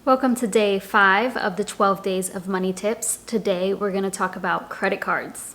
Welcome to day 5 of the 12 days of money tips. Today we're going to talk about credit cards.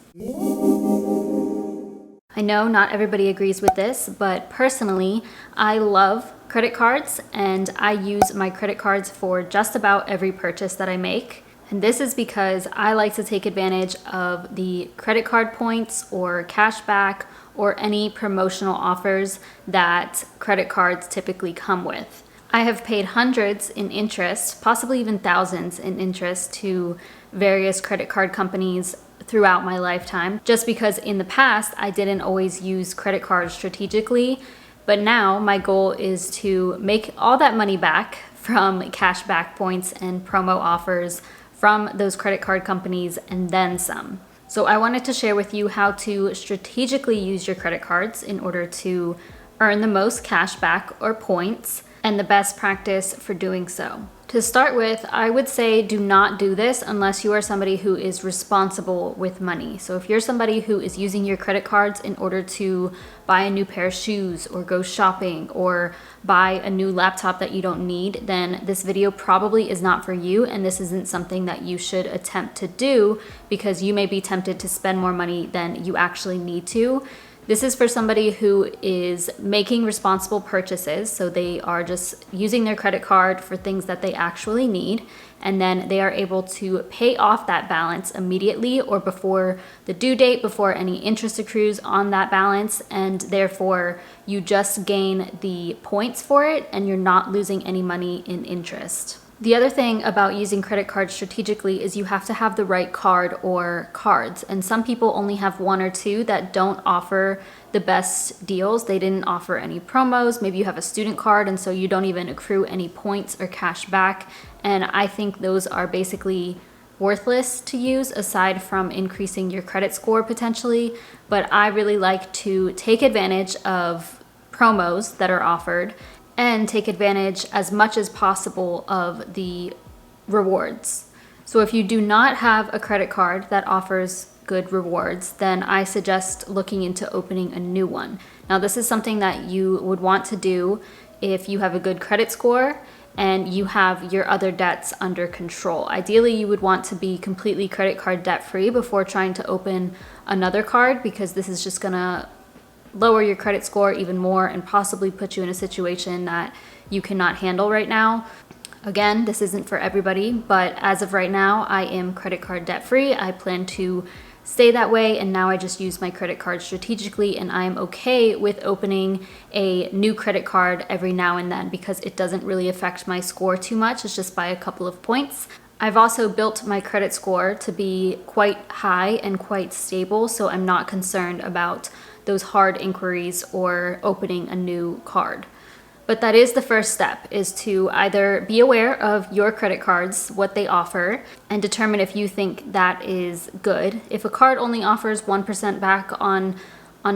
I know not everybody agrees with this, but personally, I love credit cards and I use my credit cards for just about every purchase that I make. And this is because I like to take advantage of the credit card points or cash back or any promotional offers that credit cards typically come with. I have paid hundreds in interest, possibly even thousands in interest to various credit card companies throughout my lifetime, just because in the past I didn't always use credit cards strategically. But now my goal is to make all that money back from cash back points and promo offers from those credit card companies and then some. So I wanted to share with you how to strategically use your credit cards in order to earn the most cash back or points, and the best practice for doing so. To start with, I would say do not do this unless you are somebody who is responsible with money. So if you're somebody who is using your credit cards in order to buy a new pair of shoes or go shopping or buy a new laptop that you don't need, then this video probably is not for you, and this isn't something that you should attempt to do because you may be tempted to spend more money than you actually need to. This is for somebody who is making responsible purchases, so they are just using their credit card for things that they actually need, and then they are able to pay off that balance immediately or before the due date, before any interest accrues on that balance, and therefore you just gain the points for it and you're not losing any money in interest. The other thing about using credit cards strategically is you have to have the right card or cards. And some people only have one or two that don't offer the best deals. They didn't offer any promos. Maybe you have a student card and so you don't even accrue any points or cash back. And I think those are basically worthless to use aside from increasing your credit score potentially. But I really like to take advantage of promos that are offered and take advantage as much as possible of the rewards. So if you do not have a credit card that offers good rewards, then I suggest looking into opening a new one. Now, this is something that you would want to do if you have a good credit score and you have your other debts under control. Ideally, you would want to be completely credit card debt free before trying to open another card, because this is just gonna lower your credit score even more and possibly put you in a situation that you cannot handle right now. Again, this isn't for everybody, but as of right now, I am credit card debt free. I plan to stay that way, and now I just use my credit card strategically, and I'm okay with opening a new credit card every now and then because it doesn't really affect my score too much. It's just by a couple of points. I've also built my credit score to be quite high and quite stable, so I'm not concerned about those hard inquiries or opening a new card. But that is the first step, is to either be aware of your credit cards, what they offer, and determine if you think that is good. If a card only offers 1% back on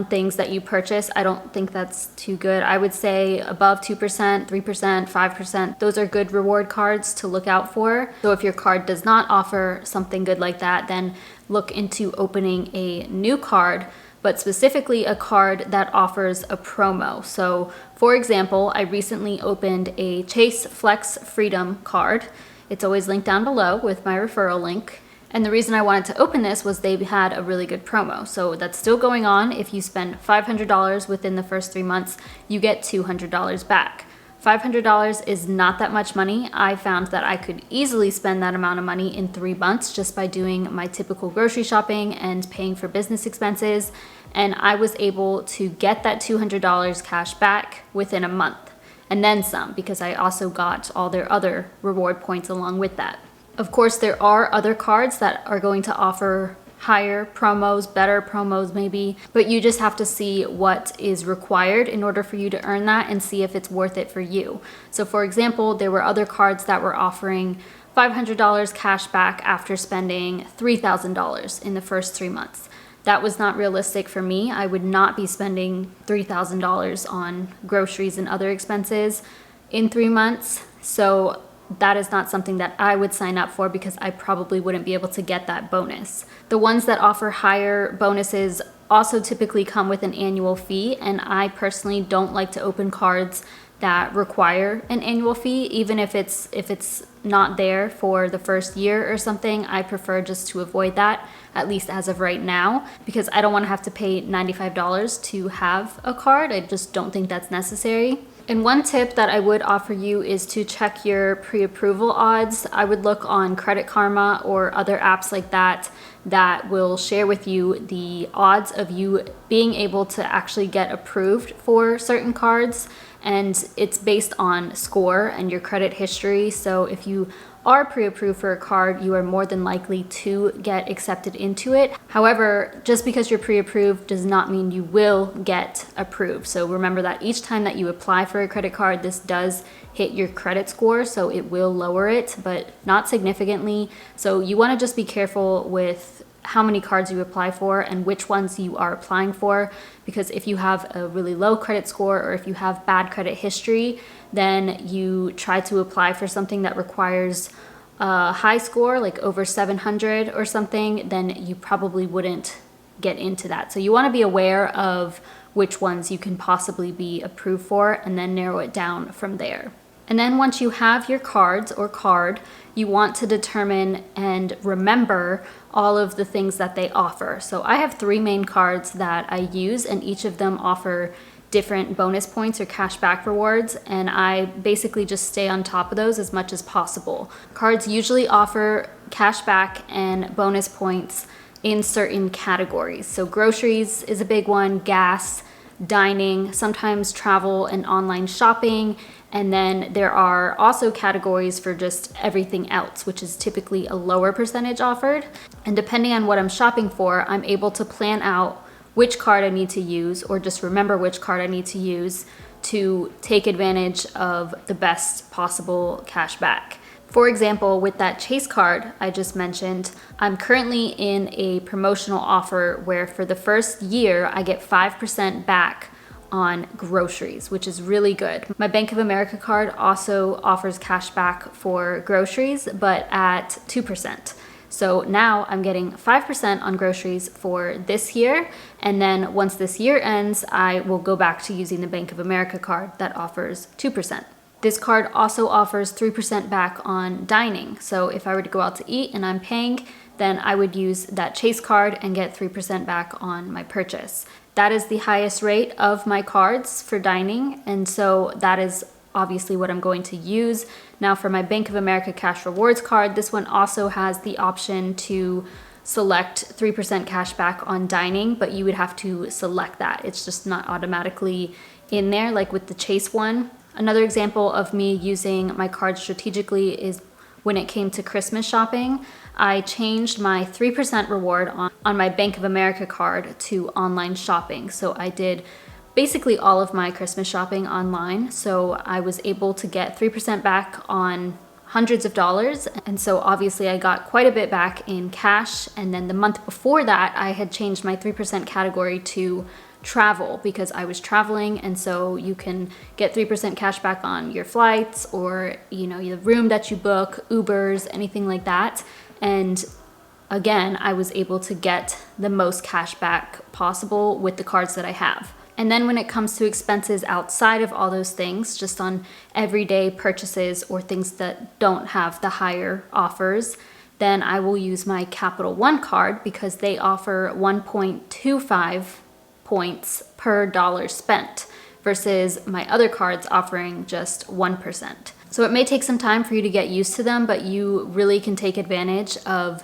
things that you purchase, I don't think that's too good. I would say above 2%, 3%, 5%, those are good reward cards to look out for. So if your card does not offer something good like that, then look into opening a new card, but specifically a card that offers a promo. So for example, I recently opened a Chase Flex Freedom card. It's always linked down below with my referral link. And the reason I wanted to open this was they had a really good promo. So that's still going on. If you spend $500 within the first 3 months, you get $200 back. $500 is not that much money. I found that I could easily spend that amount of money in 3 months just by doing my typical grocery shopping and paying for business expenses. And I was able to get that $200 cash back within a month, and then some, because I also got all their other reward points along with that. Of course, there are other cards that are going to offer higher promos, better promos maybe, but you just have to see what is required in order for you to earn that and see if it's worth it for you. So for example, there were other cards that were offering $500 cash back after spending $3,000 in the first 3 months. That was not realistic for me. I would not be spending $3,000 on groceries and other expenses in 3 months. So that is not something that I would sign up for because I probably wouldn't be able to get that bonus. The ones that offer higher bonuses also typically come with an annual fee, and I personally don't like to open cards that require an annual fee, even if it's not there for the first year or something. I prefer just to avoid that, at least as of right now, because I don't want to have to pay $95 to have a card. I just don't think that's necessary. And one tip that I would offer you is to check your pre-approval odds. I would look on Credit Karma or other apps like that that will share with you the odds of you being able to actually get approved for certain cards. And it's based on score and your credit history. So if you are pre-approved for a card, you are more than likely to get accepted into it. However, just because you're pre-approved does not mean you will get approved. So remember that each time that you apply for a credit card, this does hit your credit score, so it will lower it, but not significantly. So you want to just be careful with how many cards you apply for and which ones you are applying for, because if you have a really low credit score or if you have bad credit history, then you try to apply for something that requires a high score, like over 700 or something, then you probably wouldn't get into that. So you want to be aware of which ones you can possibly be approved for and then narrow it down from there. And then once you have your cards or card, you want to determine and remember all of the things that they offer. So I have 3 main cards that I use, and each of them offer different bonus points or cashback rewards, and I basically just stay on top of those as much as possible. Cards usually offer cashback and bonus points in certain categories. So groceries is a big one, gas, dining, sometimes travel and online shopping, and then there are also categories for just everything else, which is typically a lower percentage offered. And depending on what I'm shopping for, I'm able to plan out which card I need to use, or just remember which card I need to use to take advantage of the best possible cash back. For example, with that Chase card I just mentioned, I'm currently in a promotional offer where for the first year I get 5% back on groceries, which is really good. My Bank of America card also offers cash back for groceries, but at 2%. So now I'm getting 5% on groceries for this year, and then once this year ends, I will go back to using the Bank of America card that offers 2%. This card also offers 3% back on dining. So if I were to go out to eat and I'm paying, then I would use that Chase card and get 3% back on my purchase. That is the highest rate of my cards for dining, and so that is obviously what I'm going to use. Now for my Bank of America Cash Rewards card, this one also has the option to select 3% cash back on dining, but you would have to select that. It's just not automatically in there like with the Chase one. Another example of me using my card strategically is when it came to Christmas shopping. I changed my 3% reward on my Bank of America card to online shopping. So I did basically all of my Christmas shopping online. So I was able to get 3% back on hundreds of dollars. And so obviously I got quite a bit back in cash. And then the month before that, I had changed my 3% category to travel because I was traveling, and so you can get 3% cash back on your flights or the room that you book, Ubers, anything like that. And again, I was able to get the most cash back possible with the cards that I have. And then when it comes to expenses outside of all those things, just on everyday purchases or things that don't have the higher offers, then I will use my Capital One card because they offer 1.25 points per dollar spent versus my other cards offering just 1%. So it may take some time for you to get used to them, but you really can take advantage of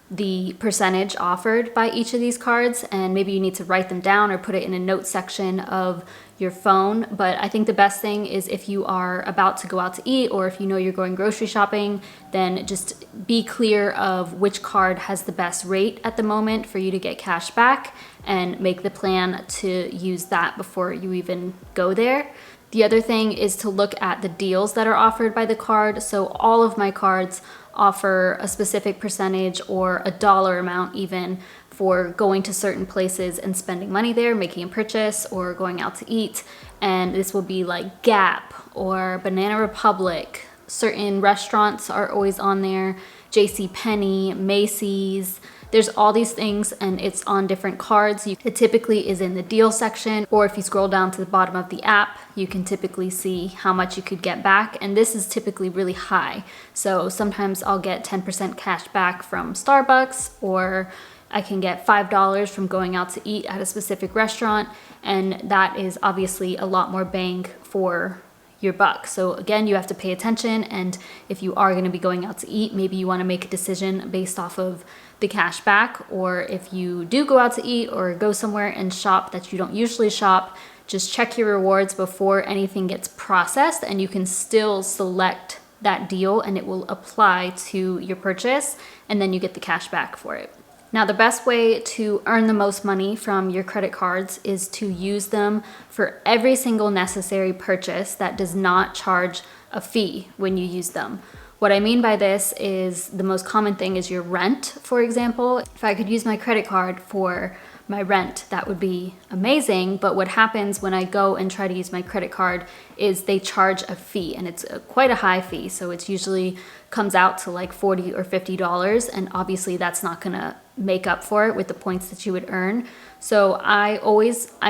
the percentage offered by each of these cards, and maybe you need to write them down or put it in a note section of your phone. But I think the best thing is if you are about to go out to eat or if you know you're going grocery shopping, then just be clear of which card has the best rate at the moment for you to get cash back and make the plan to use that before you even go there. The other thing is to look at the deals that are offered by the card. So all of my cards offer a specific percentage or a dollar amount even for going to certain places and spending money there, making a purchase or going out to eat. And this will be like Gap or Banana Republic. Certain restaurants are always on there, JCPenney, Macy's, there's all these things and it's on different cards. It typically is in the deal section, or if you scroll down to the bottom of the app, you can typically see how much you could get back. And this is typically really high. So sometimes I'll get 10% cash back from Starbucks, or I can get $5 from going out to eat at a specific restaurant. And that is obviously a lot more bang for your buck. So again, you have to pay attention, and if you are going to be going out to eat, maybe you want to make a decision based off of the cash back. Or if you do go out to eat or go somewhere and shop that you don't usually shop, just check your rewards before anything gets processed, and you can still select that deal and it will apply to your purchase, and then you get the cash back for it. Now, the best way to earn the most money from your credit cards is to use them for every single necessary purchase that does not charge a fee when you use them. What I mean by this is the most common thing is your rent, for example. If I could use my credit card for my rent, that would be amazing. But what happens when I go and try to use my credit card is they charge a fee, and it's quite a high fee. So it's usually comes out to like $40 or $50, and obviously that's not gonna make up for it with the points that you would earn. So I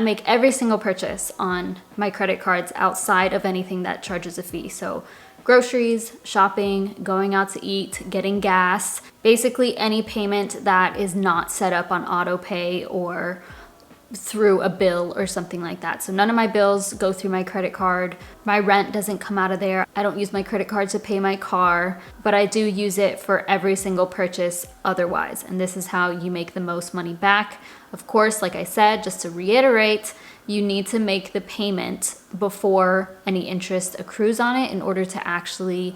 make every single purchase on my credit cards outside of anything that charges a fee. So groceries, shopping, going out to eat, getting gas, basically any payment that is not set up on auto pay or through a bill or something like that. So none of my bills go through my credit card. My rent doesn't come out of there. I don't use my credit card to pay my car, but I do use it for every single purchase otherwise. And this is how you make the most money back. Of course, like I said, just to reiterate, you need to make the payment before any interest accrues on it in order to actually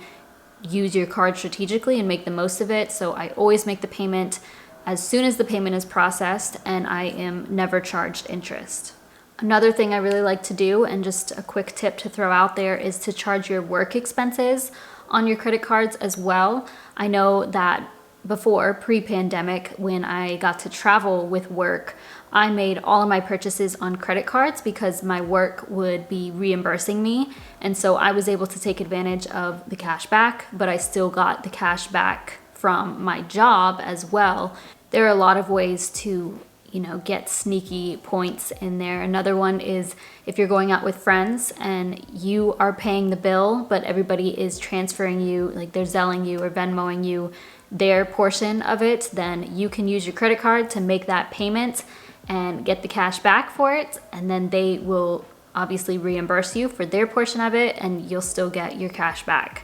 use your card strategically and make the most of it. So I always make the payment as soon as the payment is processed, and I am never charged interest. Another thing I really like to do, and just a quick tip to throw out there, is to charge your work expenses on your credit cards as well. I know that before, pre-pandemic, when I got to travel with work, I made all of my purchases on credit cards because my work would be reimbursing me. And so I was able to take advantage of the cash back, but I still got the cash back from my job as well. There are a lot of ways to, get sneaky points in there. Another one is if you're going out with friends and you are paying the bill, but everybody is transferring you, like they're Zelling you or Venmoing you their portion of it, then you can use your credit card to make that payment and get the cash back for it. And then they will obviously reimburse you for their portion of it, and you'll still get your cash back.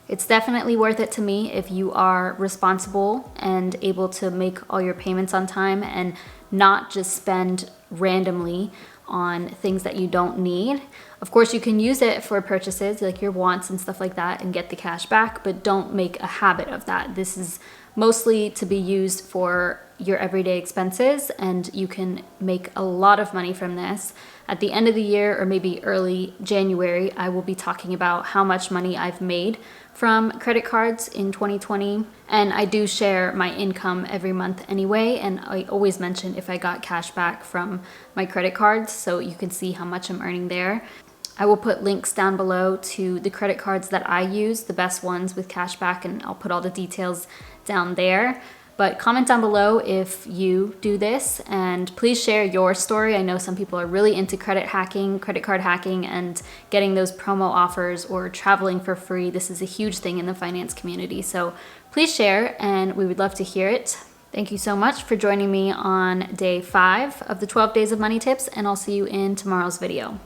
It's definitely worth it to me if you are responsible and able to make all your payments on time and not just spend randomly on things that you don't need. Of course, you can use it for purchases like your wants and stuff like that and get the cash back, but don't make a habit of that. This is mostly to be used for your everyday expenses, and you can make a lot of money from this. At the end of the year, or maybe early January, I will be talking about how much money I've made from credit cards in 2020. And I do share my income every month anyway, and I always mention if I got cash back from my credit cards, so you can see how much I'm earning there. I will put links down below to the credit cards that I use, the best ones with cash back, and I'll put all the details down there. But comment down below if you do this, and please share your story. I know some people are really into credit card hacking, and getting those promo offers or traveling for free. This is a huge thing in the finance community. So please share, and we would love to hear it. Thank you so much for joining me on day 5 of the 12 days of money tips, and I'll see you in tomorrow's video.